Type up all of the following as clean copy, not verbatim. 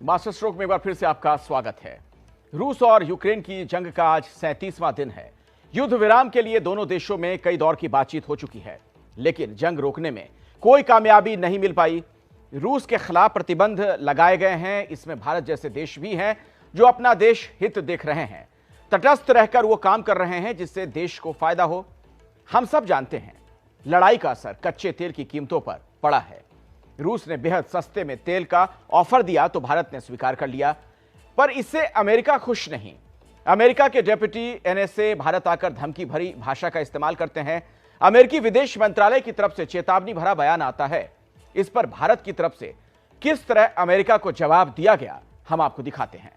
Master stroke में एक बार फिर से आपका स्वागत है। रूस और यूक्रेन की जंग का आज 37वां दिन है। युद्ध विराम के लिए दोनों देशों में कई दौर की बातचीत हो चुकी है, लेकिन जंग रोकने में कोई कामयाबी नहीं मिल पाई। रूस के खिलाफ प्रतिबंध लगाए गए हैं। इसमें भारत जैसे देश भी हैं जो अपना देश हित देख रहे हैं। तटस्थ रहकर वो काम कर रहे हैं जिससे देश को फायदा हो। हम सब जानते हैं लड़ाई का असर कच्चे तेल की कीमतों पर पड़ा है। रूस ने बेहद सस्ते में तेल का ऑफर दिया तो भारत ने स्वीकार कर लिया, पर इससे अमेरिका खुश नहीं। अमेरिका के डेप्यूटी एनएसए भारत आकर धमकी भरी भाषा का इस्तेमाल करते हैं। अमेरिकी विदेश मंत्रालय की तरफ से चेतावनी भरा बयान आता है। इस पर भारत की तरफ से किस तरह अमेरिका को जवाब दिया गया, हम आपको दिखाते हैं।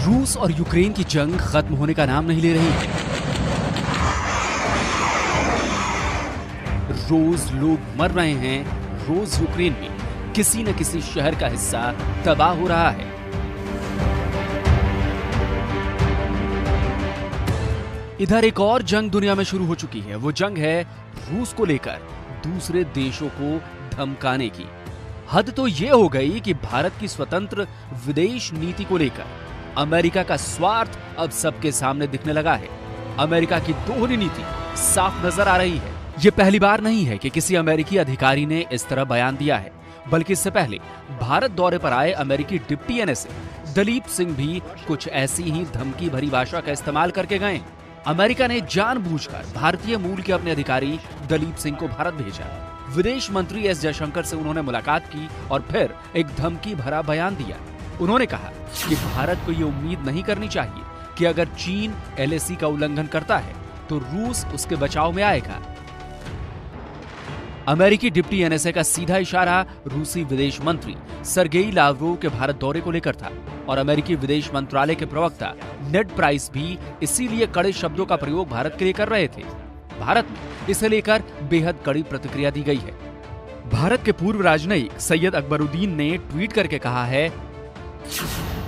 रूस और यूक्रेन की जंग खत्म होने का नाम नहीं ले रही है। रोज लोग मर रहे हैं, रोज यूक्रेन में किसी न किसी शहर का हिस्सा तबाह हो रहा है। इधर एक और जंग दुनिया में शुरू हो चुकी है। वो जंग है रूस को लेकर दूसरे देशों को धमकाने की। हद तो ये हो गई कि भारत की स्वतंत्र विदेश नीति को लेकर अमेरिका का स्वार्थ अब सबके सामने दिखने लगा है। अमेरिका की दोहरी नीति साफ नजर आ रही है। ये पहली बार नहीं है कि किसी अमेरिकी अधिकारी ने इस तरह बयान दिया है, बल्कि इससे पहले भारत दौरे पर आए अमेरिकी डिप्टी एनएसए दलीप सिंह भी कुछ ऐसी ही धमकी भरी भाषा का इस्तेमाल करके गए। अमेरिका ने जानबूझकर भारतीय मूल के अपने अधिकारी दलीप सिंह को भारत भेजा। विदेश मंत्री एस जयशंकर से उन्होंने मुलाकात की और फिर एक धमकी भरा बयान दिया। उन्होंने कहा कि भारत को ये उम्मीद नहीं करनी चाहिए कि अगर चीन एलएसी का उल्लंघन करता है तो रूस उसके बचाव में आएगा। अमेरिकी डिप्टी एनएसए का सीधा इशारा रूसी विदेश मंत्री सरगेई लावरोव के भारत दौरे को लेकर था और अमेरिकी विदेश मंत्रालय के प्रवक्ता नेड प्राइस भी इसीलिए कड़े शब्दों का प्रयोग भारत के लिए कर रहे थे। भारत में इसे लेकर बेहद कड़ी प्रतिक्रिया दी गई है। भारत के पूर्व राजनयिक सैयद अकबरुद्दीन ने ट्वीट करके कहा है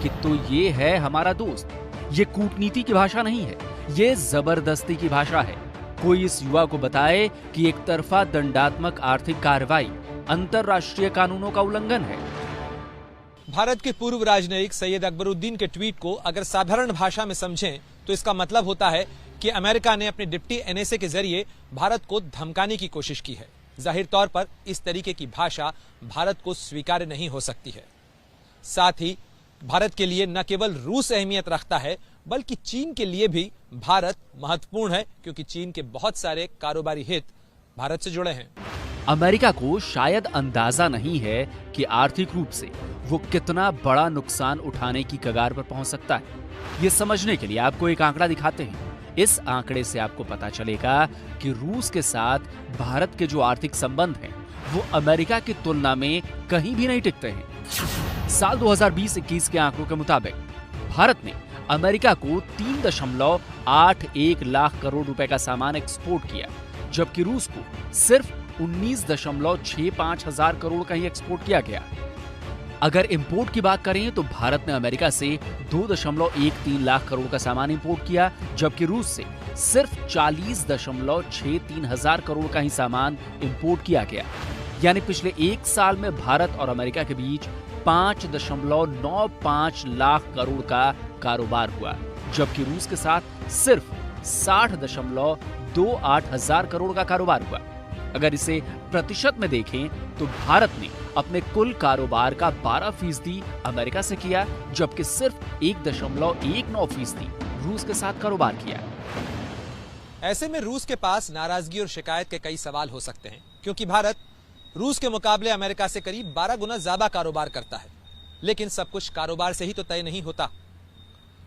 कि तो ये है हमारा दोस्त। ये कूटनीति की भाषा नहीं है, ये जबरदस्ती की भाषा है। कोई इस युवा को बताए कि एक तरफा दंडात्मक आर्थिक कार्रवाई अंतरराष्ट्रीय कानूनों का उल्लंघन है। भारत के पूर्व राजनयिक सैयद अकबरुद्दीन के ट्वीट को अगर साधारण भाषा में समझें तो इसका मतलब होता है कि अमेरिका ने अपने डिप्टी एनएसए के जरिए भारत को धमकाने की कोशिश की है। जाहिर तौर पर इस तरीके की भाषा भारत को स्वीकार्य नहीं हो सकती है। साथ ही भारत के लिए न केवल रूस अहमियत रखता है बल्कि चीन के लिए भी भारत महत्वपूर्ण है, क्योंकि चीन के बहुत सारे कारोबारी हित भारत से जुड़े हैं। अमेरिका को शायद अंदाजा नहीं है कि आर्थिक रूप से वो कितना बड़ा नुकसान उठाने की कगार पर पहुंच सकता है। ये समझने के लिए आपको एक आंकड़ा दिखाते हैं। इस आंकड़े से आपको पता चलेगा कि रूस के साथ भारत के जो आर्थिक संबंध हैं वो अमेरिका की तुलना में कहीं भी नहीं टिकते हैं। साल 2020-21 के आंकड़ों के मुताबिक भारत ने अमेरिका को 3.81 लाख करोड़ रुपए का सामान एक्सपोर्ट किया, जबकि रूस को सिर्फ 19.65 हजार करोड़ का ही एक्सपोर्ट किया गया। अगर इंपोर्ट की बात करें तो भारत ने अमेरिका से 2.13 लाख करोड़ का सामान इंपोर्ट किया, जबकि रूस से सिर्फ 40.63 हजार करोड़ का ही सामान इंपोर्ट किया गया। यानी पिछले एक साल में भारत और अमेरिका के बीच 5.95 लाख करोड़ का कारोबार हुआ, जबकि रूस के साथ सिर्फ 60.28 हजार करोड़ का कारोबार हुआ। अगर इसे प्रतिशत में देखें तो भारत ने अपने कुल कारोबार का 12% अमेरिका से किया, जबकि सिर्फ 1.19% रूस के साथ कारोबार किया। ऐसे में रूस के पास नाराजगी और शिकायत के कई सवाल हो सकते हैं, क्योंकि भारत रूस के मुकाबले अमेरिका से करीब 12 गुना ज्यादा कारोबार करता है। लेकिन सब कुछ कारोबार से ही तो तय नहीं होता।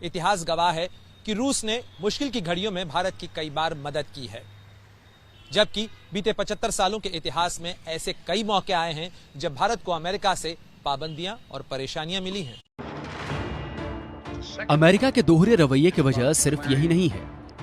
इतिहास गवाह है कि रूस ने मुश्किल की घड़ियों में भारत की कई बार मदद की है, जबकि बीते 75 सालों के इतिहास में ऐसे कई मौके आए हैं जब भारत को अमेरिका से पाबंदियां और परेशानियां मिली हैं। अमेरिका के दोहरे रवैये की वजह सिर्फ यही नहीं है।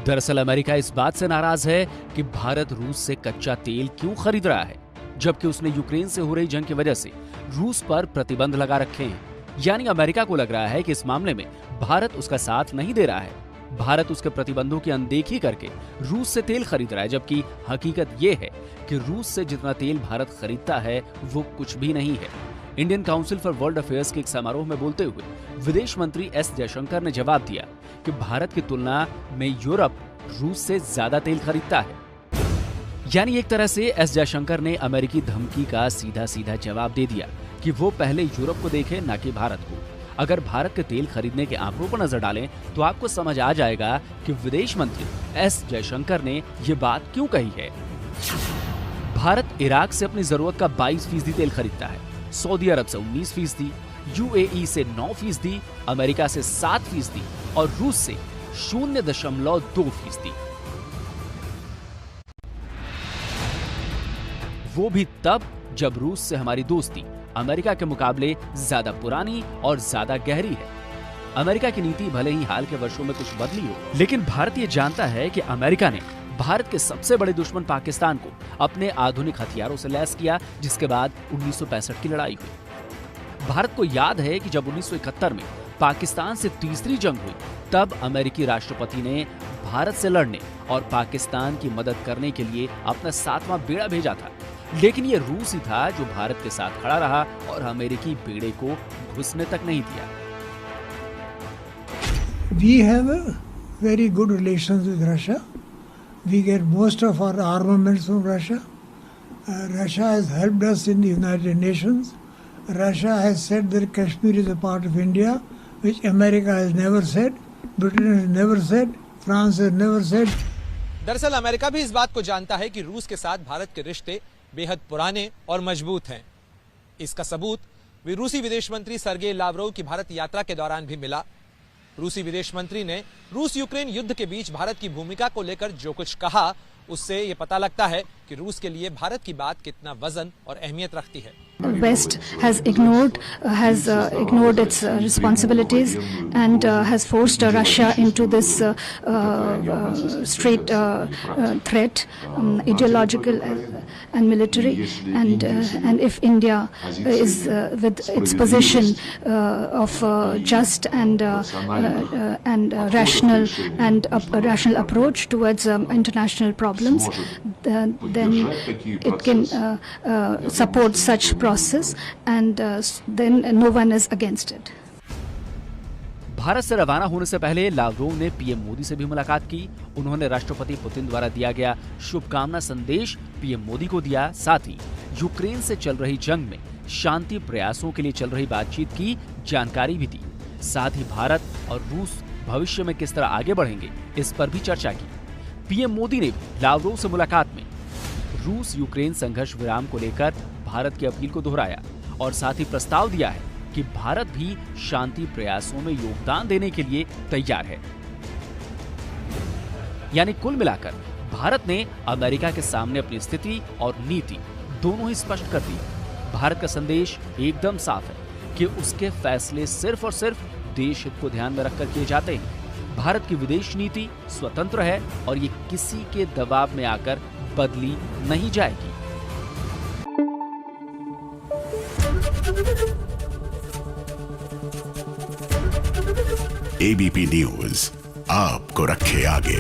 दरअसल अमेरिका इस बात से नाराज है कि भारत रूस से कच्चा तेल क्यों खरीद रहा है, जबकि उसने यूक्रेन से हो रही जंग की वजह से रूस पर प्रतिबंध लगा रखे हैं। यानी अमेरिका को लग रहा है कि इस मामले में भारत उसका साथ नहीं दे रहा है। भारत उसके प्रतिबंधों की अनदेखी करके रूस से तेल खरीद रहा है, जबकि हकीकत ये है कि रूस से जितना तेल भारत खरीदता है वो कुछ भी नहीं है। Indian council for world affairs के एक समारोह में बोलते हुए विदेश मंत्री एस जयशंकर ने जवाब दिया कि भारत की तुलना में यूरोप रूस से ज्यादा तेल खरीदता है। यानी एक तरह से एस जयशंकर ने अमेरिकी धमकी का सीधा सीधा जवाब दे दिया कि वो पहले यूरोप को देखे, न कि भारत को। अगर भारत के तेल खरीदने के आंकड़ों पर नजर डालें तो आपको समझ आ जाएगा कि विदेश मंत्री एस जयशंकर ने ये बात क्यों कही है। भारत इराक से अपनी जरूरत का 22% तेल खरीदता है, सऊदी अरब से 19%, यूएई से 9%, अमेरिका से 7% और रूस से 0.2%। वो भी तब जब रूस से हमारी दोस्ती अमेरिका के मुकाबले ज्यादा पुरानी और ज्यादा गहरी है। अमेरिका की नीति भले ही हाल के वर्षों में कुछ बदली हो, लेकिन भारत ये जानता है कि अमेरिका ने भारत के सबसे बड़े दुश्मन पाकिस्तान को अपने आधुनिक हथियारों से लैस किया, जिसके बाद 1965 की लड़ाई हुई। भारत को याद है कि जब 1971 में पाकिस्तान से तीसरी जंग हुई, तब अमेरिकी राष्ट्रपति ने भारत से लड़ने और पाकिस्तान की मदद करने के लिए अपना 7वां बेड़ा भेजा था। लेकिन ये रूस ही था जो भारत के साथ खड़ा रहा और अमेरिकी बेड़े को घुसने तक नहीं दिया। We have a very good relations with Russia. We get most of our armaments from Russia. Russia has helped us in the United Nations. Russia has said that Kashmir is a part of India, which America has never said, Britain has never said, France has never said. दरअसल America भी इस बात को जानता है कि रूस के साथ भारत के रिश्ते बेहद पुराने और मजबूत हैं। इसका सबूत भी रूसी विदेश मंत्री सर्गेई लावरोव की भारत यात्रा के दौरान भी मिला। रूसी विदेश मंत्री ने रूस यूक्रेन युद्ध के बीच भारत की भूमिका को लेकर जो कुछ कहा, उससे ये पता लगता है कि रूस के लिए भारत की बात कितना वजन और अहमियत रखती है। West has ignored its responsibilities and has forced Russia into this straight threat, ideological and military. And if India is with its position of just and rational and rational approach towards international problems, then it can support such process and then no one is against it. Bharat से रवाना होने से पहले Lavrov ने PM Modi से भी मुलाकात की। उन्होंने राष्ट्रपति पुतिन द्वारा दिया गया शुभकामना संदेश पीएम मोदी को दिया। साथ ही यूक्रेन से चल रही जंग में शांति प्रयासों के लिए चल रही बातचीत की जानकारी भी दी। साथ ही भारत और रूस भविष्य में किस तरह आगे बढ़ेंगे, इस पर भी चर्चा की। पीएम मोदी ने लावरोव से मुलाकात में रूस यूक्रेन संघर्ष विराम को लेकर भारत की अपील को दोहराया और साथ ही प्रस्ताव दिया है कि भारत भी शांति प्रयासों में योगदान देने के लिए तैयार है। यानी कुल मिलाकर भारत ने अमेरिका के सामने अपनी स्थिति और नीति दोनों ही स्पष्ट कर दी। भारत का संदेश एकदम साफ है कि उसके फैसले सिर्फ और सिर्फ देश हित को ध्यान में रखकर किए जाते हैं। भारत की विदेश नीति स्वतंत्र है और ये किसी के दबाव में आकर बदली नहीं जाएगी। एबीपी न्यूज आपको रखे आगे।